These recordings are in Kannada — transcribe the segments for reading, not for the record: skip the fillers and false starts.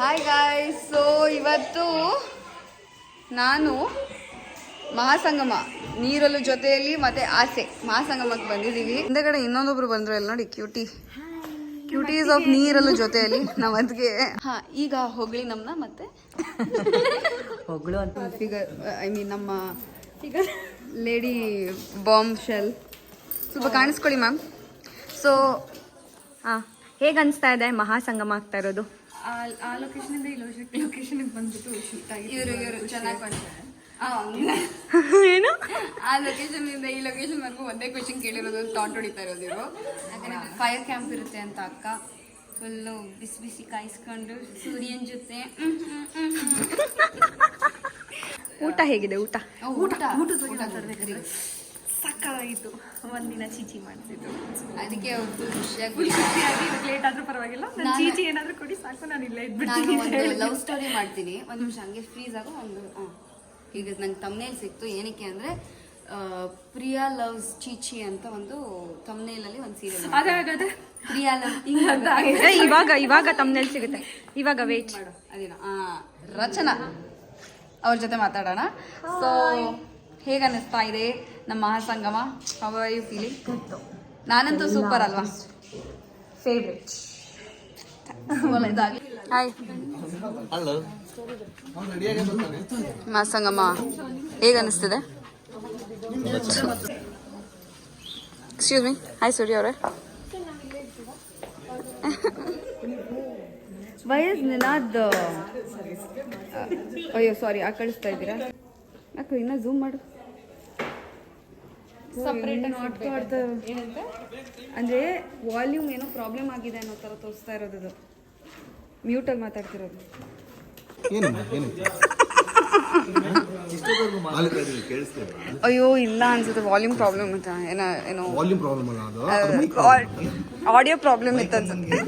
Hi guys. ಸೊ ಇವತ್ತು ನಾನು ಮಹಾಸಂಗಮ ನೀರಲು ಜೊತೆಯಲ್ಲಿ ಮತ್ತೆ ಆಸೆ ಮಹಾಸಂಗಮಕ್ಕೆ ಬಂದಿದ್ದೀವಿ. ಹಿಂದೆಗಡೆ ಇನ್ನೊಂದೊಬ್ರು ಬಂದ್ರು ಎಲ್ಲ ನೋಡಿ, ಕ್ಯೂಟೀಸ್ ಆಫ್ ನೀರಲು ಜೊತೆಯಲ್ಲಿ ನಾವು ಅದಕ್ಕೆ ಈಗ ಹೊಗಳಿ ನಮ್ಮನ್ನ ಮತ್ತೆ ಹೊಗಳು ಅಂತ ಫಿಗರ್ ಐ ಮೀನ್ ನಮ್ಮ ಫಿಗರ್ ಲೇಡಿ ಬಾಂಬ್ ಶೆಲ್ ಸ್ವಲ್ಪ ಕಾಣಿಸ್ಕೊಳ್ಳಿ ಮ್ಯಾಮ್. ಸೊ ಹೇಗೆ ಅನಿಸ್ತಾ ಇದೆ ಮಹಾಸಂಗಮ ಆಗ್ತಾ ಇರೋದು? ಆ ಲೊಕೇಶನ್ ಈ ಲೊಕೇಶನ್ ಬಂದ್ಬಿಟ್ಟು ಶೂಟ್ ಆಗಿ ಇವರು ಚೆನ್ನಾಗಿ ಕಾಣಿಸ್ತಾರೆ. ಏನು ಆ ಲೊಕೇಶನ್ ಇಂದ ಈ ಲೊಕೇಶನ್ ವರೆಗೂ ಒಂದೇ ಕ್ವೆಶನ್ ಕೇಳಿರೋದು ಟಾಂಟ್ ಹೊಡಿತಾ ಇರೋದು ಇವರು. ಫೈರ್ ಕ್ಯಾಂಪ್ ಇರುತ್ತೆ ಅಂತ ಅಕ್ಕ ಫುಲ್ಲು ಬಿಸಿ ಬಿಸಿ ಕಾಯಿಸ್ಕೊಂಡು ಸೂರ್ಯನ ಜೊತೆ ಊಟ ಹೇಗಿದೆ? ಊಟ ಸಕ್ಕತ್ತಾಗಿತ್ತು. ಒಂದಿನ ಚೀಚಿ ಮಾಡ್ತಿದ್ದು, ಅದಕ್ಕೆ ಅವ್ರು ಖುಷಿಯಾಗಿ ಲೇಟ್ ಆದ್ರೂ ಪರವಾಗಿಲ್ಲ, ಚೀಚಿ ಏನಾದ್ರೂ ಕೊಡಿ ಸಾಕು, ನಾನು ಇಲ್ಲೇ ನಾನು ಒಂದು ಲವ್ ಸ್ಟೋರಿ ಮಾಡ್ತೀನಿ. ಒಂದು ನಿಮಿಷ ಹಂಗೆ ಫ್ರೀಸ್ ಆಗೋ ಒಂದು ಈಗ ನಂಗೆ ತಮ್ನೇಲ್ ಸಿಕ್ತು. ಏನಕ್ಕೆ ಅಂದ್ರೆ ಪ್ರಿಯಾ ಲವ್ಸ್ ಚೀಚಿ ಅಂತ ಒಂದು ತಮ್ನೇಲಲ್ಲಿ ಒಂದು ಸೀರಿಯಲ್ ಅದೇ ಪ್ರಿಯಾ ಲವ್ ಇವಾಗ ತಮ್ಮನೇಲಿ ಸಿಗುತ್ತೆ. ಇವಾಗ ವೇಟ್ ಮಾಡು ಅದೇನೋ ರಚನಾ ಅವ್ರ ಜೊತೆ ಮಾತಾಡೋಣ. ಸೊ ಹೇಗೆ ಅನ್ನಿಸ್ತಾ ಇದೆ ನಮ್ಮ ಮಹಾಸಂಗಮ? How are you feeling? ನಾನಂತೂ ಸೂಪರ್ ಅಲ್ವಾ? ಫೇವ್ರೆಟ್. ಹಾಯ್ ಮಹಾಸಂಗಮ ಹೇಗೆ ಅನ್ನಿಸ್ತಿದೆ? Excuse me. ಹಾಯ್ ಸೂರ್ಯ ಅವರೇ. ವಯಸ್ ನಿನಾದ್ ಅಯ್ಯೋ ಸಾರಿ ಆ ಕಳಿಸ್ತಾ ಇದ್ದೀರಾ? ಯಾಕೆ ಇನ್ನೂ ಝೂಮ್ ಮಾಡು. ಅಂದರೆ ವಾಲ್ಯೂಮ್ ಏನೋ ಪ್ರಾಬ್ಲಮ್ ಆಗಿದೆ ಅನ್ನೋ ಥರ ತೋರಿಸ್ತಾ ಇರೋದು. ಮ್ಯೂಟಲ್ಲಿ ಮಾತಾಡ್ತಿರೋದು. ಅಯ್ಯೋ ಇಲ್ಲ ಅನ್ಸುತ್ತೆ, ವಾಲ್ಯೂಮ್ ಪ್ರಾಬ್ಲಮ್ ಇತ್ತು. ಏನೋ ಆಡಿಯೋ ಪ್ರಾಬ್ಲಮ್ ಇತ್ತು ಅನ್ಸುತ್ತೆ.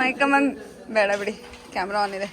ಮೈಕಮ್ಮಂಗ್ ಬೇಡ ಬಿಡಿ, ಕ್ಯಾಮ್ರಾ ಆನ್ ಇದೆ.